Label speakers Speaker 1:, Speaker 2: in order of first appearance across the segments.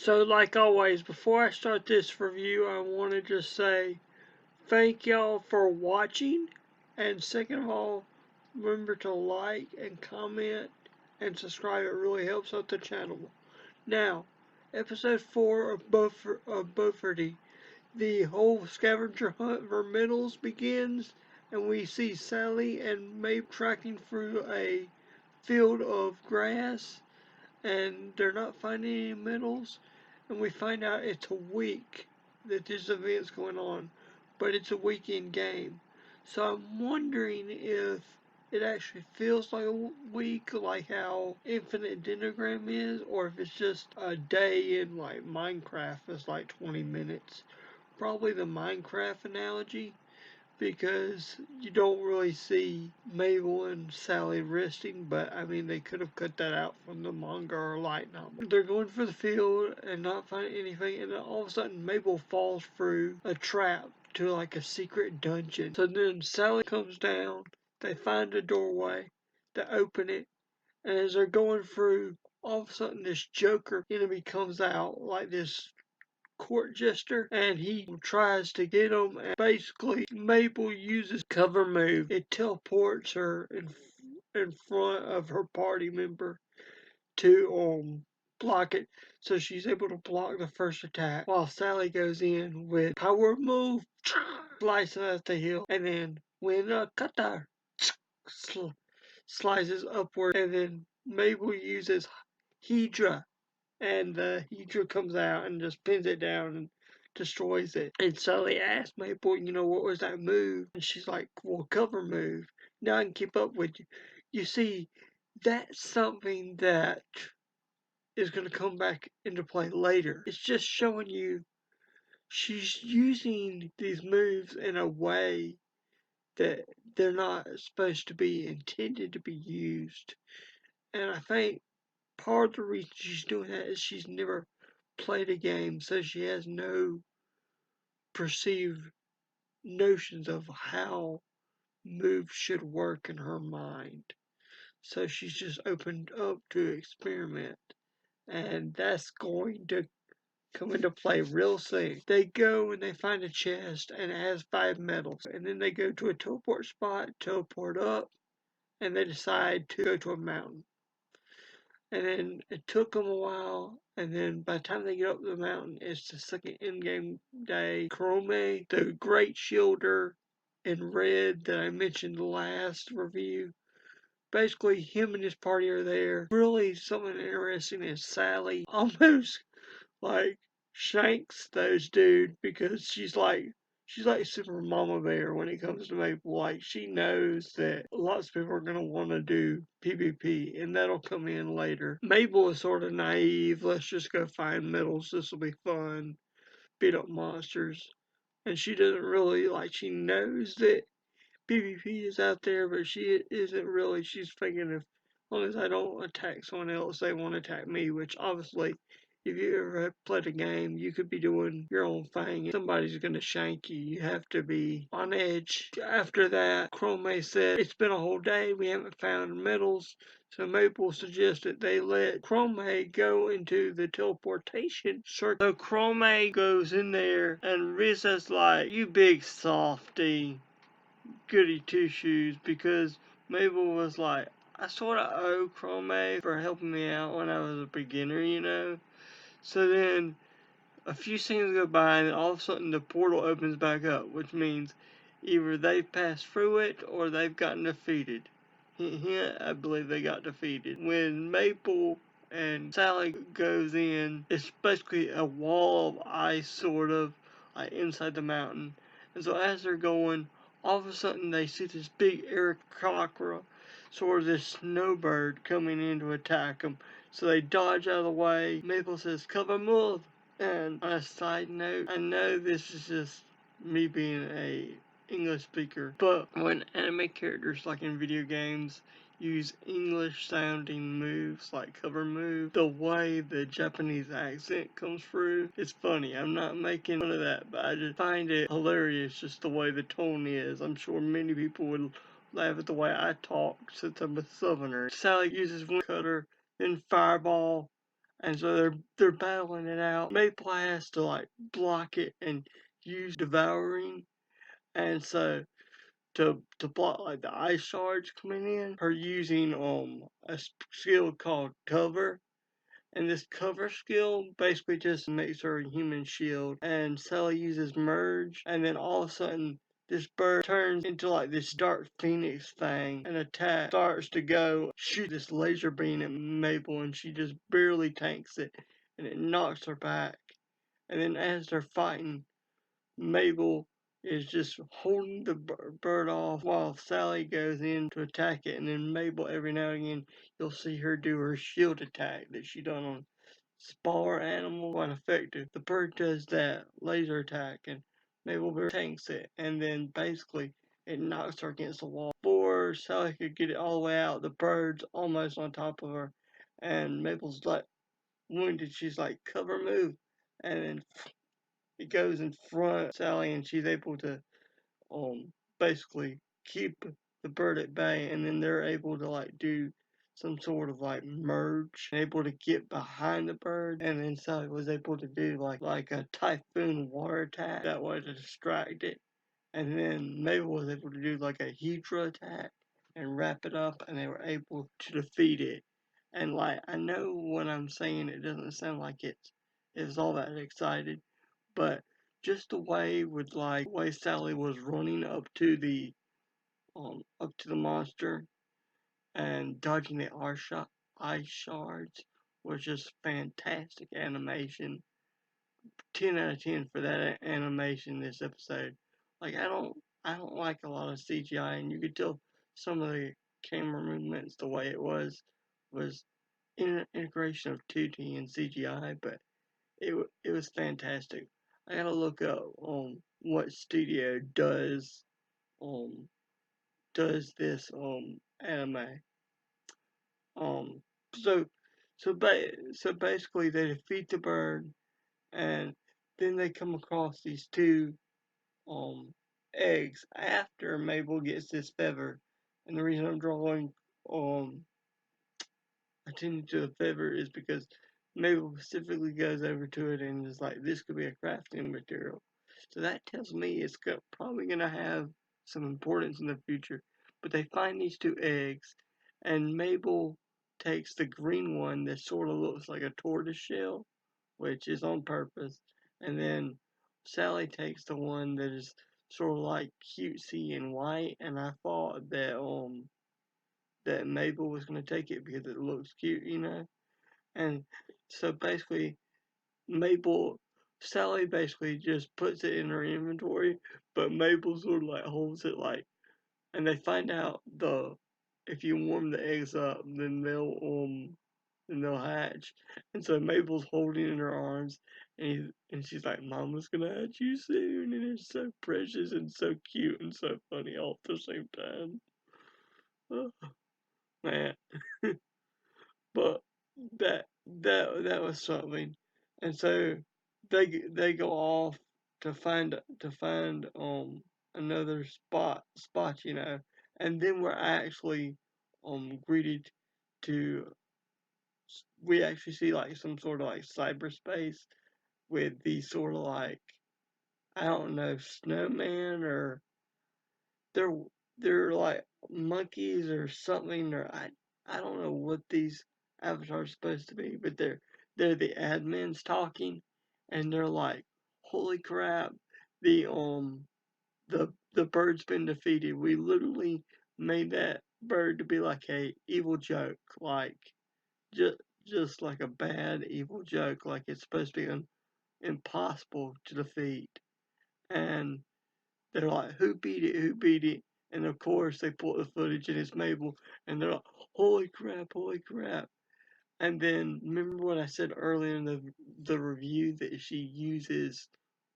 Speaker 1: So like always, before I start this review, I want to just say thank y'all for watching, and second of all, remember to like and comment and subscribe. It really helps out the channel. Now, episode 4 of Bofuri, the whole scavenger hunt for medals begins, and we see Sally and Maeve tracking through a field of grass, and they're not finding any medals, and we find out it's a week that this event's going on, but it's a weekend game. So I'm wondering if it actually feels like a week, like how Infinite Denigram is, or if it's just a day in like Minecraft is like 20 minutes. Probably the Minecraft analogy, because you don't really see Mabel and Sally resting, but I mean, they could have cut that out from the manga or light novel. They're going for the field and not finding anything, and then all of a sudden Mabel falls through a trap to like a secret dungeon. So then Sally comes down, they find a doorway, they open it, and as they're going through, all of a sudden this Joker enemy comes out, like this court jester, and he tries to get him, and basically Mabel uses cover move. It teleports her in front of her party member to block it, so she's able to block the first attack, while Sally goes in with power move, slices at the heel, and then when a cutter slices upward, and then Mabel uses Hydra, and the Hydra comes out and just pins it down and destroys it. And Sully asks Maple, what was that move? And she's like, well, cover move. Now I can keep up with you. You see, that's something that is going to come back into play later. It's just showing you she's using these moves in a way that they're not supposed to be intended to be used. And I think part of the reason she's doing that is she's never played a game, so she has no perceived notions of how moves should work in her mind. So she's just opened up to experiment, and that's going to come into play real soon. They go and they find a chest, and it has 5 medals, and then they go to a teleport spot, teleport up, and they decide to go to a mountain. And then it took them a while, and then by the time they get up the mountain, it's the second in-game day. Chrome, the Great Shielder in red that I mentioned the last review, basically him and his party are there. Really something interesting is Sally almost like shanks those dude, because she's like Super Mama Bear when it comes to Maple. Like, she knows that lots of people are gonna want to do PvP, and that'll come in later. Mabel is sort of naive. Let's just go find medals. This will be fun. Beat up monsters. And she doesn't really, like, she knows that PvP is out there, but she isn't really. She's thinking, if, as long as I don't attack someone else, they won't attack me, which obviously, if you ever have played a game, you could be doing your own thing and somebody's gonna shank you. You have to be on edge. After that, Chrome said, it's been a whole day, we haven't found medals, so Maple suggested they let Chrome go into the teleportation circle. So Chrome goes in there, and Rizza's like, you big softy, goody two shoes, because Mabel was like, I sort of owe Chrome for helping me out when I was a beginner. So then a few seconds go by, and all of a sudden the portal opens back up, which means either they've passed through it or they've gotten defeated. Hint, I believe they got defeated. When Maple and Sally goes in, it's basically a wall of ice, sort of, like inside the mountain. And so as they're going, all of a sudden they see this big Aarakocra, sort of this snowbird, coming in to attack them. So they dodge out of the way. Maple says, cover move. And on a side note, I know this is just me being a English speaker, but when anime characters, like in video games, use English sounding moves like cover move, the way the Japanese accent comes through, it's funny. I'm not making fun of that, but I just find it hilarious, just the way the tone is. I'm sure many people would laugh at the way I talk since I'm a southerner. Sally uses one cutter, then fireball, And so they're battling it out. Maple has to like block it and use devouring. And so to block like the ice shards coming in, her using a skill called cover. And this cover skill basically just makes her a human shield. And Sally uses merge, and then all of a sudden this bird turns into like this dark phoenix thing, and attack starts to go shoot this laser beam at Mabel, and she just barely tanks it, and it knocks her back. And then as they're fighting, Mabel is just holding the bird off while Sally goes in to attack it, and then Mabel every now and again you'll see her do her shield attack that she done on smaller animal, quite effective. The bird does that laser attack, and Mabel Bear tanks it, and then basically it knocks her against the wall. Before Sally could get it all the way out, the bird's almost on top of her, and Mabel's like wounded. She's like, cover, move, and then it goes in front of Sally, and she's able to basically keep the bird at bay, and then they're able to like do some sort of like merge, able to get behind the bird, and then Sally was able to do like a typhoon water attack that way to distract it, and then Mabel was able to do like a Hydra attack and wrap it up, and they were able to defeat it. And like I know what I'm saying, it doesn't sound like it's all that excited, but just the way with like the way Sally was running up to the monster and dodging the ice shards was just fantastic animation. 10 out of 10 for that animation this episode. Like I don't like a lot of CGI, and you could tell some of the camera movements the way it was integration of 2D and CGI, but it was fantastic. I gotta look up what studio um does this anime. Um so so basically they defeat the bird, and then they come across these two um eggs after Mabel gets this feather. And the reason I'm drawing um attention to the feather is because Mabel specifically goes over to it and is like, this could be a crafting material. So that tells me it's probably going to have some importance in the future. But they find these two eggs, and Mabel takes the green one that sort of looks like a tortoise shell, which is on purpose. And then Sally takes the one that is sort of like cutesy and white, and I thought that Mabel was going to take it because it looks cute, you know? And so basically, Mabel, Sally basically just puts it in her inventory, but Mabel sort of like holds it like, and they find out if you warm the eggs up, then they'll hatch. And so Mabel's holding it in her arms, and she's like, Mama's gonna hatch you soon, and it's so precious and so cute and so funny all at the same time. Oh, man. But that was something. And so they go off to find another spot, you know. And then we're actually greeted to we actually see like some sort of like cyberspace with these sort of like, I don't know, snowman, or they're they're like monkeys or something, or I don't know what these avatars are supposed to be, but they're the admins talking, and they're like, holy crap, the the bird's been defeated. We literally made that bird to be like a evil joke, like just just like a bad evil joke, like it's supposed to be impossible to defeat. And they're like, who beat it? Who beat it? And of course, they pull the footage and it's Mabel, and they're like, holy crap, holy crap. And then remember what I said earlier in the review that she uses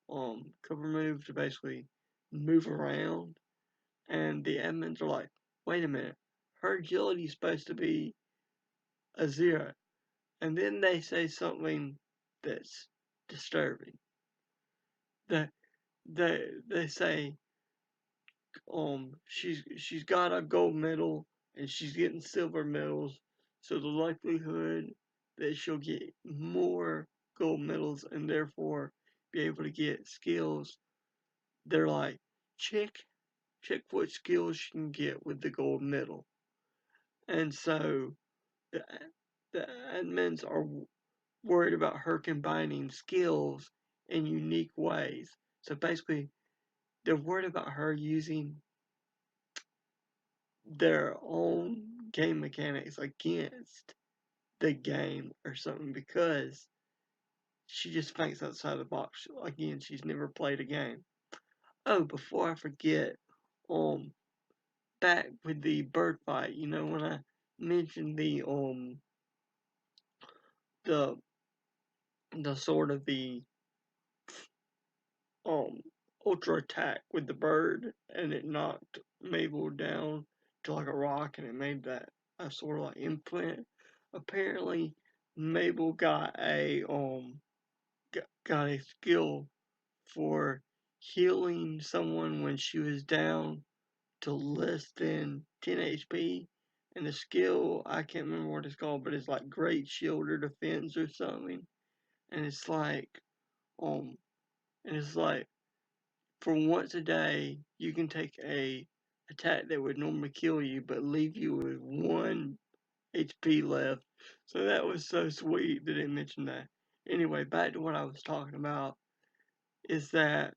Speaker 1: cover move to basically move around, and the admins are like, wait a minute, her agility is supposed to be a 0. And then they say something that's disturbing. That they say she's got a gold medal and she's getting silver medals, so the likelihood that she'll get more gold medals and therefore be able to get skills. They're like, check what skills she can get with the gold medal. And so the, the admins are worried about her combining skills in unique ways. So basically, they're worried about her using their own game mechanics against the game or something because she just thinks outside the box. Again, she's never played a game. Oh, before I forget, um, back with the bird fight, when I mentioned the the sort of the um ultra attack with the bird and it knocked Mabel down to like a rock and it made that a sort of like implant. Apparently Mabel got a skill for healing someone when she was down to less than 10 HP. And the skill, I can't remember what it's called, but it's like Great Shield or Defense or something. And it's like, um, and it's like for once a day, you can take a attack that would normally kill you, but leave you with 1 HP left. So that was so sweet that it mentioned that. Anyway, back to what I was talking about is that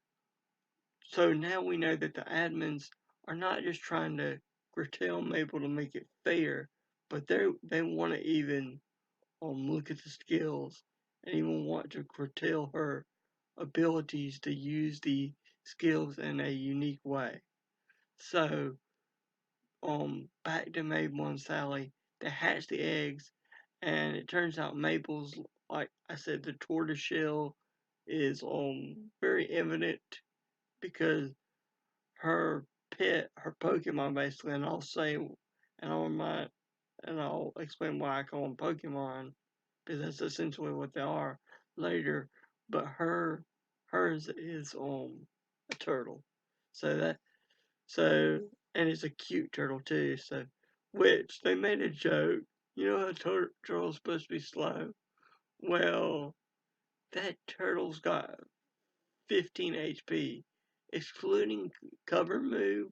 Speaker 1: so now we know that the admins are not just trying to curtail Mabel to make it fair, but they want to even look at the skills and even want to curtail her abilities to use the skills in a unique way. So back to Mabel and Sally, they hatch the eggs, and it turns out Mabel's, like I said, the tortoise shell is very evident because her pet, her Pokemon basically, and I'll say, and I'll explain why I call them Pokemon, because that's essentially what they are later. But hers is a turtle, so that so and it's a cute turtle too. So which they made a joke. You know how turtle's supposed to be slow. Well, that turtle's got 15 HP, excluding cover move,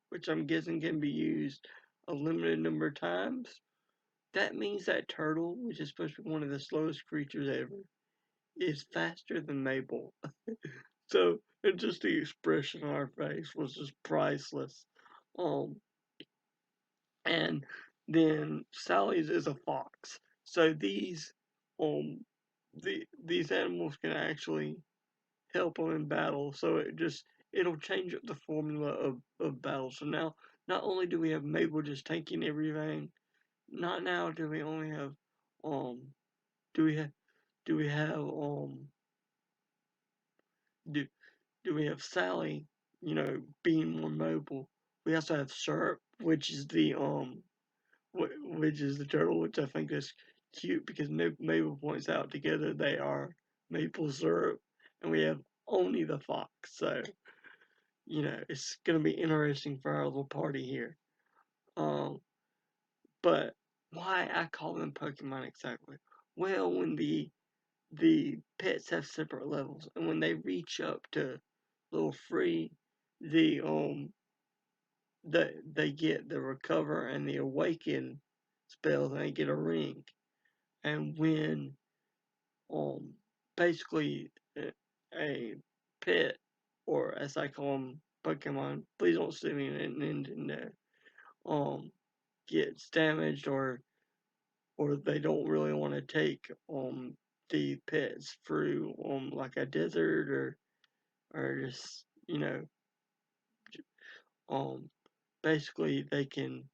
Speaker 1: which I'm guessing can be used a limited number of times. That means that turtle, which is supposed to be one of the slowest creatures ever, is faster than Mabel. So, and just the expression on her face was just priceless. Um, and then Sally's is a fox. So these animals can actually help them in battle. So it'll change up the formula of battle. So now not only do we have Mabel just tanking everything, not now do we only have um do we have do we have do do we have Sally, being more mobile. We also have Syrup, which is the turtle, which I think is cute because Mabel points out together they are maple syrup, and we have only the fox. So it's gonna be interesting for our little party here. Um, but why I call them Pokemon exactly? Well, when the pets have separate levels, and when they reach up to level 3, the they get the recover and the awaken spells, and they get a ring. And when um basically a pet, or as I call them, Pokemon, please don't sue me in Nintendo, um gets damaged, or they don't really want to take the pets through like a desert, or just um basically they can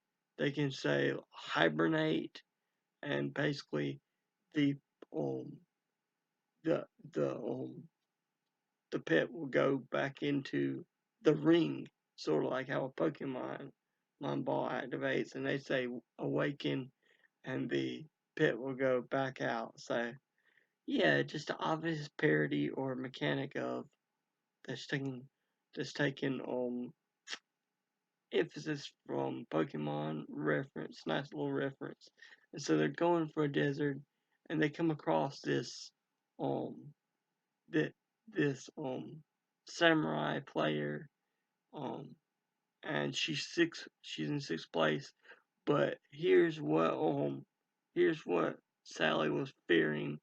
Speaker 1: say hibernate, and basically the um the the the pet will go back into the ring, sort of like how a Pokemon ball activates, and they say awaken, and the pet will go back out. So yeah, just an obvious parody or mechanic of that's taking emphasis from Pokemon reference, nice little reference. And so they're going for a desert, and they come across um that this samurai player, um and she's in sixth place. But here's what Sally was fearing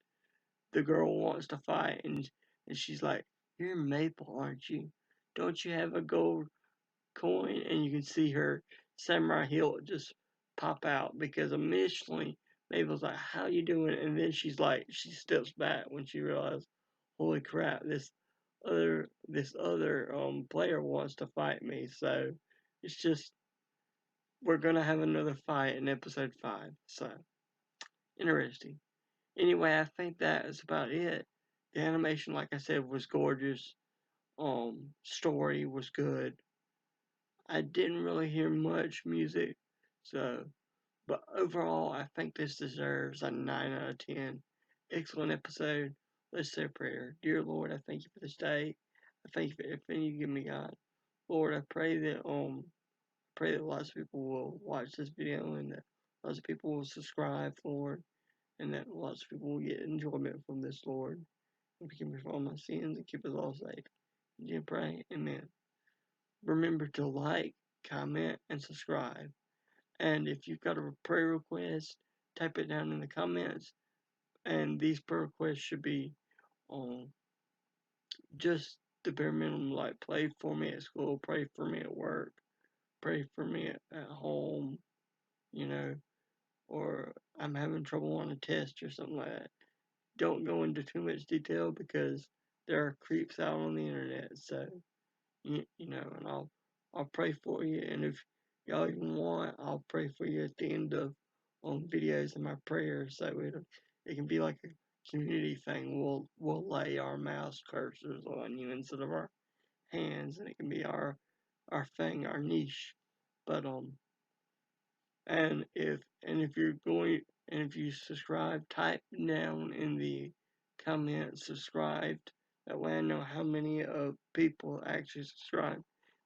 Speaker 1: the girl wants to fight, and she's like, "You're Maple, aren't you? Don't you have a gold coin?" And you can see her samurai hilt just pop out, because initially Mabel's like, "How you doing?" And then she steps back when she realizes, "Holy crap, this other player wants to fight me." So it's just, we're gonna have another fight in episode 5. So interesting. Anyway, I think that is about it. The animation, like I said, was gorgeous. Story was good. I didn't really hear much music, so, but overall, I think this deserves a 9 out of 10. Excellent episode. Let's say a prayer. Dear Lord, I thank you for this day. I thank you for everything you give me, God. Lord, I pray that lots of people will watch this video, and that lots of people will subscribe, Lord, and that lots of people will get enjoyment from this, Lord. And forgive me for all my sins and keep us all safe. In Jesus pray, amen. Remember to like, comment, and subscribe. And if you've got a prayer request, type it down in the comments. And these prayer requests should be um, just the bare minimum, like pray for me at school, pray for me at work, pray for me at home, you know, or I'm having trouble on a test or something like that. Don't go into too much detail, because there are creeps out on the internet. So and I'll pray for you, and if y'all even want, I'll pray for you at the end of videos and my prayers, so it can be like a community thing. We'll lay our mouse cursors on you instead of our hands, and it can be our thing, our niche. But and if you subscribe, type down in the comments subscribed. That way I know how many people actually subscribe,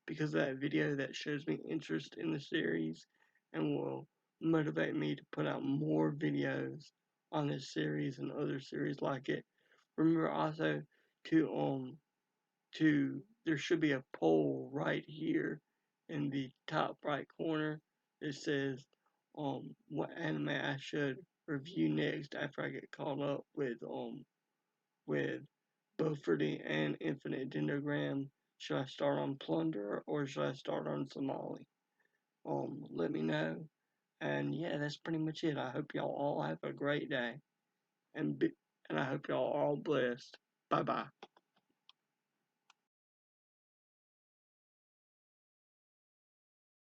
Speaker 1: because that video that shows me interest in the series and will motivate me to put out more videos on this series and other series like it. Remember also to there should be a poll right here in the top right corner that says what anime I should review next after I get caught up with Bofuri and Infinite Dendrogram. Should I start on Plunder or should I start on Somali? Let me know. And yeah, that's pretty much it. I hope y'all all have a great day, and and I hope y'all are all blessed. Bye bye.